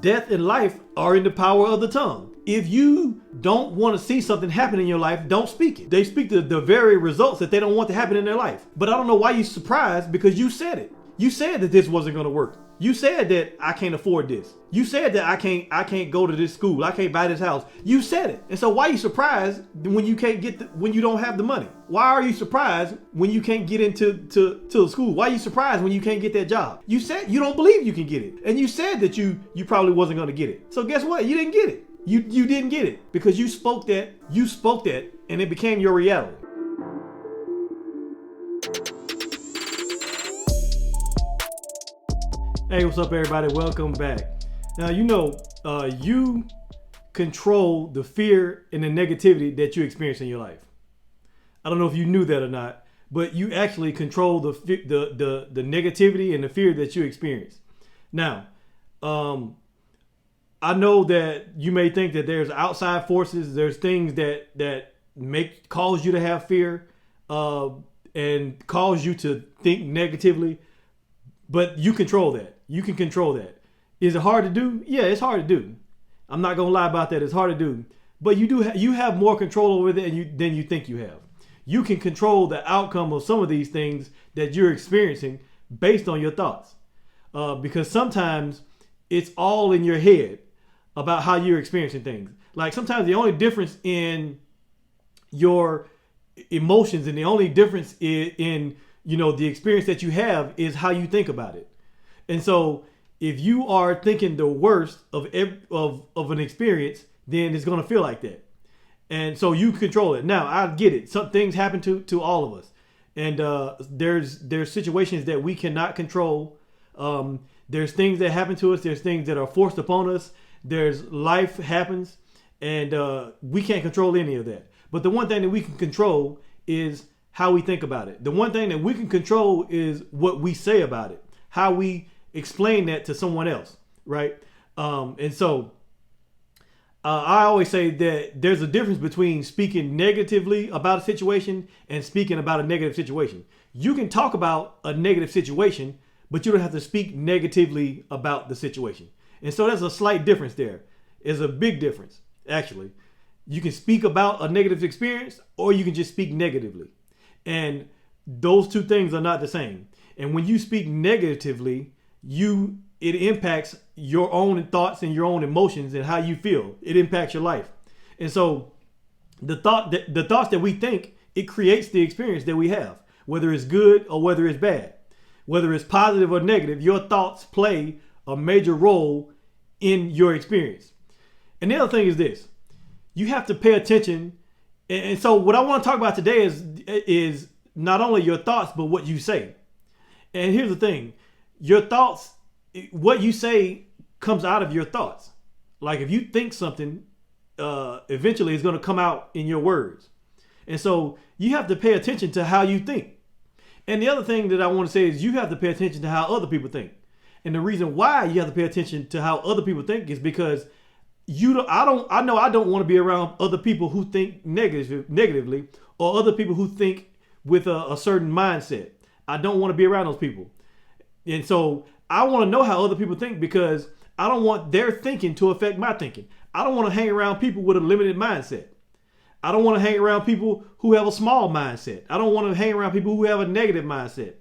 death and life are in the power of the tongue. If you don't want to see something happen in your life, don't speak it. They speak the very results that they don't want to happen in their life. But I don't know why you're surprised, because you said it. You said that this wasn't going to work. You said that I can't afford this. You said that I can't go to this school. I can't buy this house. You said it. And so why are you surprised when you can't when you don't have the money? Why are you surprised when you can't get into the school? Why are you surprised when you can't get that job? You said you don't believe you can get it. And you said that you probably wasn't going to get it. So guess what? You didn't get it. You didn't get it because you spoke that, and it became your reality. Hey, what's up, everybody? Welcome back. Now, you control the fear and the negativity that you experience in your life. I don't know if you knew that or not, but you actually control the negativity and the fear that you experience. Now, I know that you may think that there's outside forces, there's things that cause you to have fear and cause you to think negatively, but you control that. You can control that. Is it hard to do? Yeah, it's hard to do. I'm not gonna lie about that. It's hard to do, but you have more control over it than you think you have. You can control the outcome of some of these things that you're experiencing based on your thoughts, because sometimes it's all in your head about how you're experiencing things. Like sometimes the only difference in your emotions and the only difference in the experience that you have is how you think about it. And so if you are thinking the worst of an experience, then it's going to feel like that. And so you control it. Now, I get it. Some things happen to all of us. And there's situations that we cannot control. There's things that happen to us. There's things that are forced upon us. There's life happens. And we can't control any of that. But the one thing that we can control is how we think about it. The one thing that we can control is what we say about it. How we explain that to someone else, right? And so I always say that there's a difference between speaking negatively about a situation and speaking about a negative situation. You can talk about a negative situation, but you don't have to speak negatively about the situation. And so there's a slight difference there. It's a big difference, actually. You can speak about a negative experience, or you can just speak negatively. And those two things are not the same. And when you speak negatively, it impacts your own thoughts and your own emotions and how you feel. It impacts your life. And so the thoughts that we think, it creates the experience that we have, whether it's good or whether it's bad, whether it's positive or negative. Your thoughts play a major role in your experience. And the other thing is this: you have to pay attention. And so what I want to talk about today is not only your thoughts, but what you say. And here's the thing: your thoughts, what you say comes out of your thoughts. Like if you think something, eventually it's going to come out in your words. And so you have to pay attention to how you think. And the other thing that I want to say is you have to pay attention to how other people think. And the reason why you have to pay attention to how other people think is because I don't want to be around other people who think negatively, or other people who think with a certain mindset. I don't want to be around those people. And so I want to know how other people think, because I don't want their thinking to affect my thinking. I don't want to hang around people with a limited mindset. I don't want to hang around people who have a small mindset. I don't want to hang around people who have a negative mindset.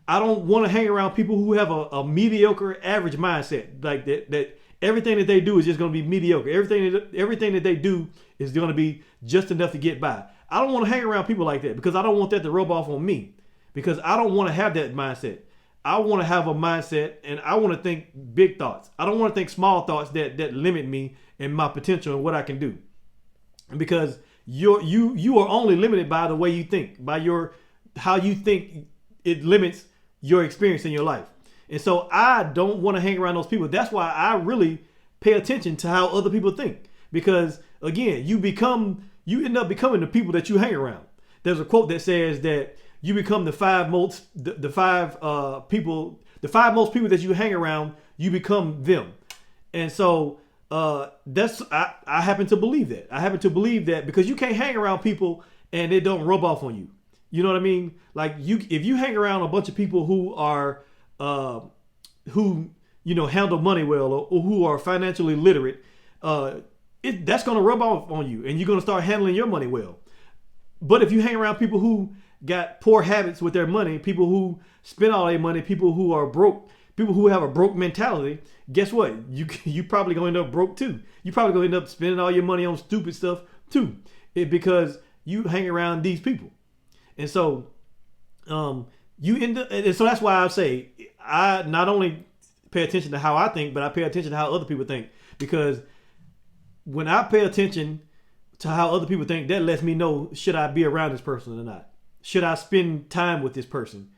I don't want to hang around people who have a mediocre, average mindset. Like that everything that they do is just going to be mediocre. Everything that they do is going to be just enough to get by. I don't want to hang around people like that, because I don't want that to rub off on me. Because I don't want to have that mindset. I want to have a mindset, and I want to think big thoughts. I don't want to think small thoughts that limit me and my potential and what I can do. Because you are only limited by the way you think, by how you think. It limits your experience in your life. And so I don't want to hang around those people. That's why I really pay attention to how other people think. Because again, you end up becoming the people that you hang around. There's a quote that says that you become the five most people that you hang around, you become them. And so I happen to believe that. I happen to believe that because you can't hang around people and it don't rub off on you. You know what I mean? Like if you hang around a bunch of people who are who handle money well, or who are financially literate, that's going to rub off on you, and you're going to start handling your money well. But if you hang around people who got poor habits with their money, people who spend all their money, people who are broke, people who have a broke mentality, guess what? You probably going to end up broke too. You probably going to end up spending all your money on stupid stuff too, because you hang around these people. And so you end up, and so that's why I say I not only pay attention to how I think, but I pay attention to how other people think. Because when I pay attention to how other people think, that lets me know, should I be around this person or not? Should I spend time with this person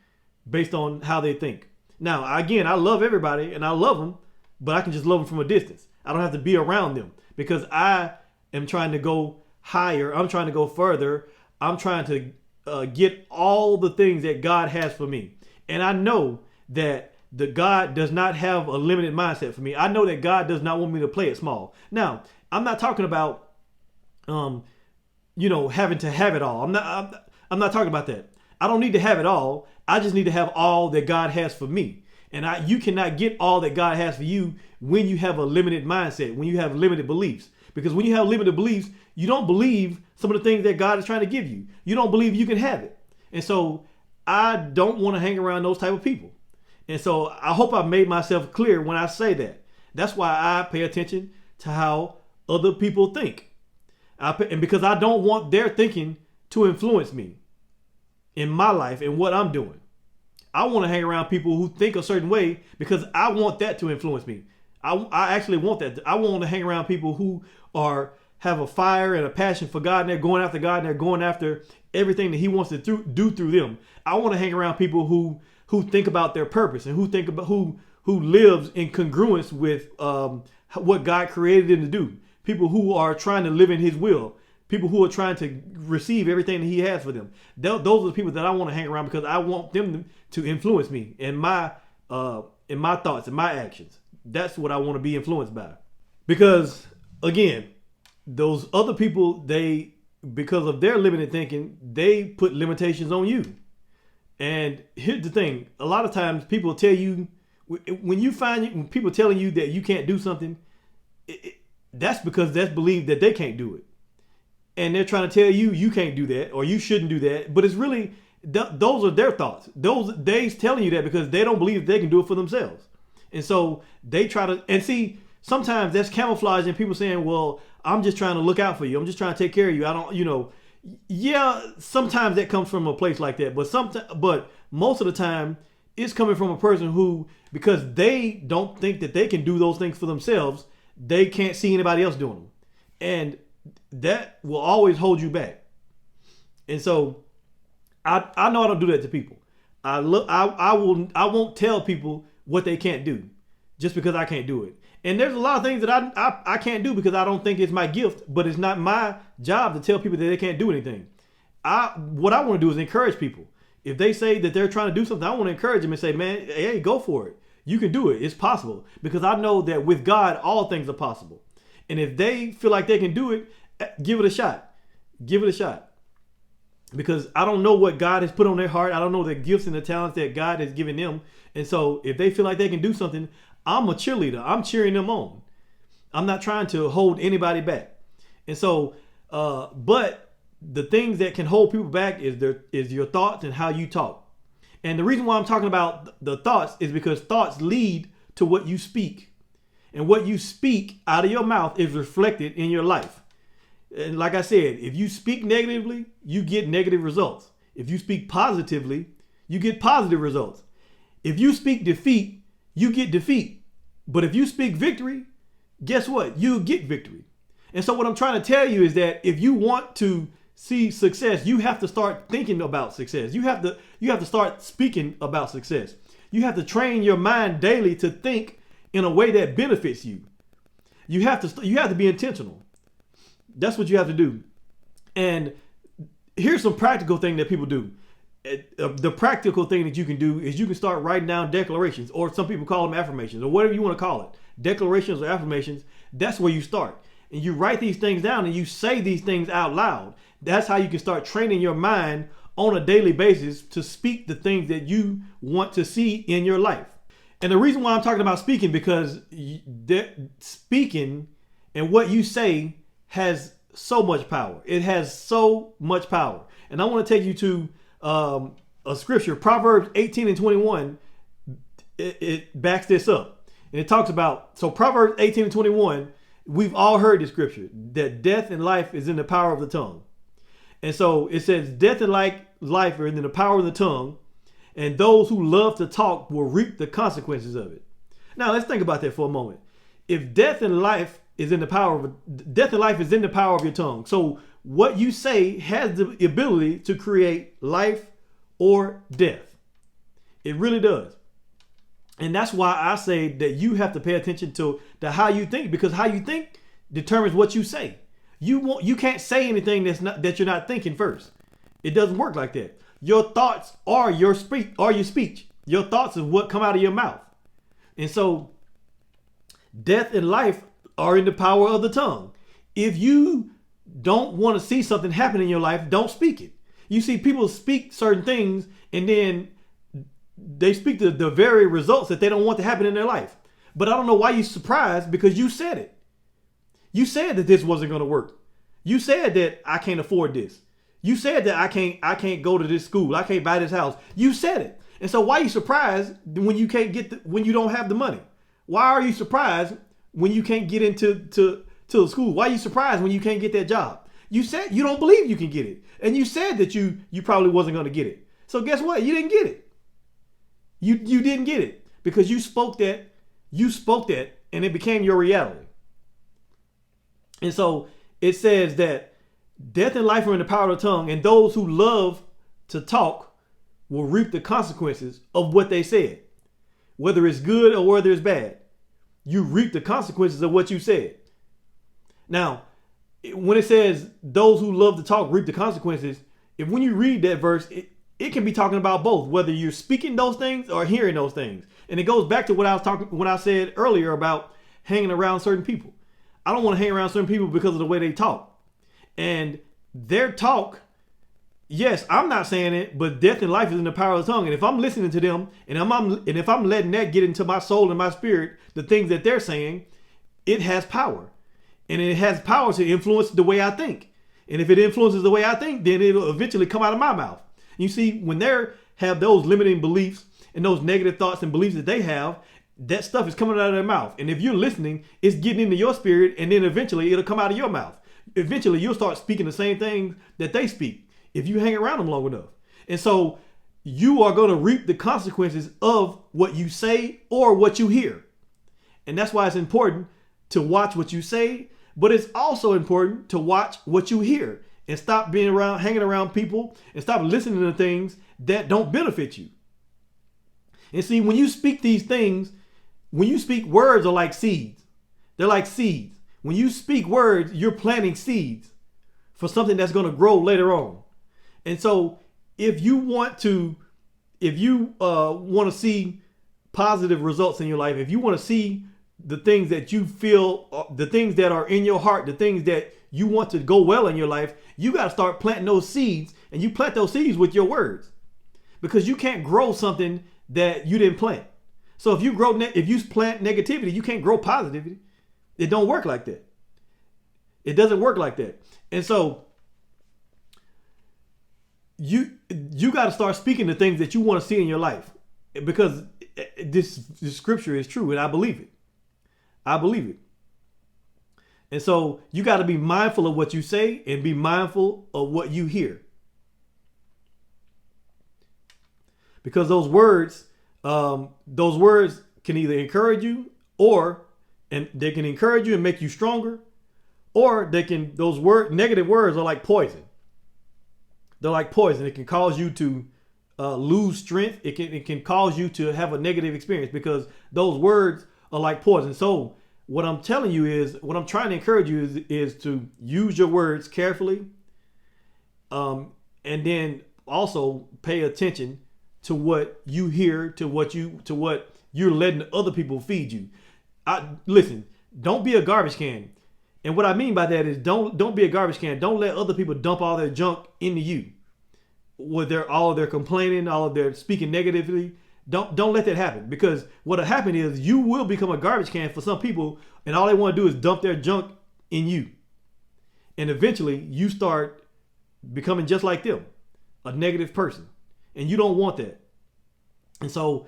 based on how they think? Now, again, I love everybody and I love them, but I can just love them from a distance. I don't have to be around them because I am trying to go higher. I'm trying to go further. I'm trying to get all the things that God has for me. And I know that the God does not have a limited mindset for me. I know that God does not want me to play it small. Now, I'm not talking about, having to have it all. I'm not talking about that. I don't need to have it all. I just need to have all that God has for me. And you cannot get all that God has for you when you have a limited mindset, when you have limited beliefs. Because when you have limited beliefs, you don't believe some of the things that God is trying to give you. You don't believe you can have it. And so I don't want to hang around those type of people. And so I hope I made myself clear when I say that. That's why I pay attention to how other people think. And because I don't want their thinking to influence me in my life and what I'm doing. I want to hang around people who think a certain way because I want that to influence me. I actually want that. I want to hang around people who have a fire and a passion for God, and they're going after God, and they're going after everything that He wants to do through them. I want to hang around people who think about their purpose and who lives in congruence with what God created them to do. People who are trying to live in His will. People who are trying to receive everything that He has for them. Those are the people that I want to hang around because I want them to influence me in my thoughts and my actions. That's what I want to be influenced by. Because again, those other people, because of their limited thinking, they put limitations on you. And here's the thing: a lot of times people tell you, when people telling you that you can't do something, that's because that's believed that they can't do it. And they're trying to tell you you can't do that or you shouldn't do that. But it's really, those are their thoughts. They're telling you that because they don't believe that they can do it for themselves. And so they try to, and see, sometimes that's camouflage and people saying, well, I'm just trying to look out for you. I'm just trying to take care of you. I don't, yeah, sometimes that comes from a place like that. But most of the time it's coming from a person who, because they don't think that they can do those things for themselves, they can't see anybody else doing them. And that will always hold you back. And so I know I don't do that to people. I won't tell people what they can't do just because I can't do it. And there's a lot of things that I can't do because I don't think it's my gift, but it's not my job to tell people that they can't do anything. What I want to do is encourage people. If they say that they're trying to do something, I want to encourage them and say, man, hey, go for it. You can do it. It's possible. Because I know that with God, all things are possible. And if they feel like they can do it, give it a shot. Give it a shot. Because I don't know what God has put on their heart. I don't know the gifts and the talents that God has given them. And so if they feel like they can do something, I'm a cheerleader. I'm cheering them on. I'm not trying to hold anybody back. And so, but the things that can hold people back is your thoughts and how you talk. And the reason why I'm talking about the thoughts is because thoughts lead to what you speak. And what you speak out of your mouth is reflected in your life. And like I said, if you speak negatively, you get negative results. If you speak positively, you get positive results. If you speak defeat, you get defeat. But if you speak victory, guess what? You get victory. And so what I'm trying to tell you is that if you want to see success, you have to start thinking about success. You have to start speaking about success. You have to train your mind daily to think in a way that benefits you. You have to be intentional. That's what you have to do. And here's some practical thing that people do. The practical thing that you can do is you can start writing down declarations, or some people call them affirmations, or whatever you want to call it. Declarations or affirmations, that's where you start. And you write these things down and you say these things out loud. That's how you can start training your mind on a daily basis to speak the things that you want to see in your life. And the reason why I'm talking about speaking, because speaking and what you say has so much power. It has so much power. And I want to take you to a scripture, Proverbs 18 and 21. It backs this up. And it talks about, so Proverbs 18 and 21, we've all heard the scripture that death and life is in the power of the tongue. And so it says death and life are in the power of the tongue, and those who love to talk will reap the consequences of it. Now let's think about that for a moment. If death and life is in the power of your tongue. So what you say has the ability to create life or death. It really does. And that's why I say that you have to pay attention to how you think, because how you think determines what you say. You can't say anything that you're not thinking first. It doesn't work like that. Your thoughts are your speech. Your thoughts is what come out of your mouth. And so death and life are in the power of the tongue. If you don't want to see something happen in your life, don't speak it. You see, people speak certain things and then they speak the very results that they don't want to happen in their life. But I don't know why you're surprised, because you said it. You said that this wasn't going to work. You said that I can't afford this. You said that I can't go to this school. I can't buy this house. You said it. And so why are you surprised when you can't when you don't have the money? Why are you surprised when you can't get into the school? Why are you surprised when you can't get that job? You said you don't believe you can get it. And you said that you probably wasn't going to get it. So guess what? You didn't get it. You didn't get it because you spoke that and it became your reality. And so it says that death and life are in the power of the tongue, and those who love to talk will reap the consequences of what they said. Whether it's good or whether it's bad, you reap the consequences of what you said. Now, when it says those who love to talk reap the consequences, when you read that verse, it can be talking about both, whether you're speaking those things or hearing those things. And it goes back to what I said earlier about hanging around certain people. I don't want to hang around certain people because of the way they talk. And their talk, yes, I'm not saying it, but death and life is in the power of the tongue. And if I'm listening to them and if I'm letting that get into my soul and my spirit, the things that they're saying, it has power. And it has power to influence the way I think. And if it influences the way I think, then it'll eventually come out of my mouth. You see, when they have those limiting beliefs and those negative thoughts and beliefs that they have, that stuff is coming out of their mouth. And if you're listening, it's getting into your spirit, and then eventually it'll come out of your mouth. Eventually you'll start speaking the same things that they speak if you hang around them long enough. And so you are going to reap the consequences of what you say or what you hear. And that's why it's important to watch what you say, but it's also important to watch what you hear and stop hanging around people and stop listening to things that don't benefit you. And see, when you speak these things, when you speak, words are like seeds. They're like seeds. When you speak words, you're planting seeds for something that's going to grow later on. And so if you want to see positive results in your life, if you want to see the things that you feel, the things that are in your heart, the things that you want to go well in your life, you got to start planting those seeds, and you plant those seeds with your words, because you can't grow something that you didn't plant. So if you plant negativity, you can't grow positivity. It don't work like that. It doesn't work like that. And so you got to start speaking the things that you want to see in your life, because this scripture is true, and I believe it. I believe it. And so you got to be mindful of what you say and be mindful of what you hear. Because those words can either encourage you, and they can encourage you and make you stronger, or negative words are like poison. They're like poison. It can cause you to lose strength. It can cause you to have a negative experience, because those words are like poison. So what I'm telling you is, what I'm trying to encourage you is to use your words carefully, and then also pay attention to what you hear, to what you're letting other people feed you. Listen, don't be a garbage can. And what I mean by that is don't be a garbage can. Don't let other people dump all their junk into you. With all of their complaining, all of their speaking negatively. Don't let that happen, because what'll happen is you will become a garbage can for some people, and all they want to do is dump their junk in you, and eventually you start becoming just like them, a negative person, and you don't want that. And so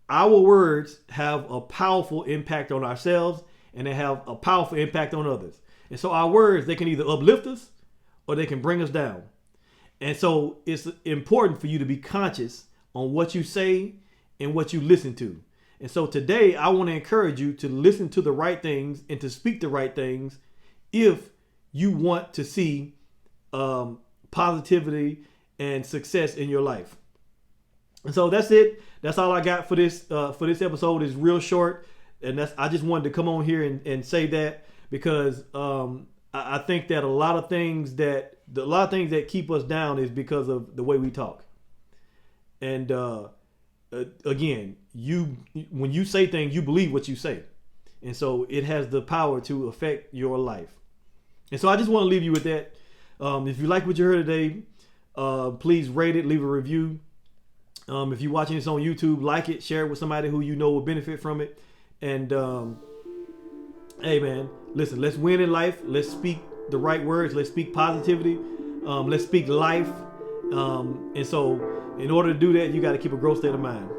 our words have a powerful impact on ourselves, and they have a powerful impact on others. And so our words, they can either uplift us or they can bring us down. And so it's important for you to be conscious on what you say and what you listen to. And so today I want to encourage you to listen to the right things and to speak the right things if you want to see positivity and success in your life. And so that's it. That's all I got for this episode. It's real short, and I just wanted to come on here and say that, because I think that a lot of things that keep us down is because of the way we talk. And again, when you say things, you believe what you say, and so it has the power to affect your life. And so I just want to leave you with that. If you like what you heard today, please rate it, leave a review. If you're watching this on YouTube, like it, share it with somebody who you know will benefit from it. And hey man, listen, let's win in life. Let's speak the right words. Let's speak positivity. Let's speak life. And so in order to do that, you got to keep a growth state of mind.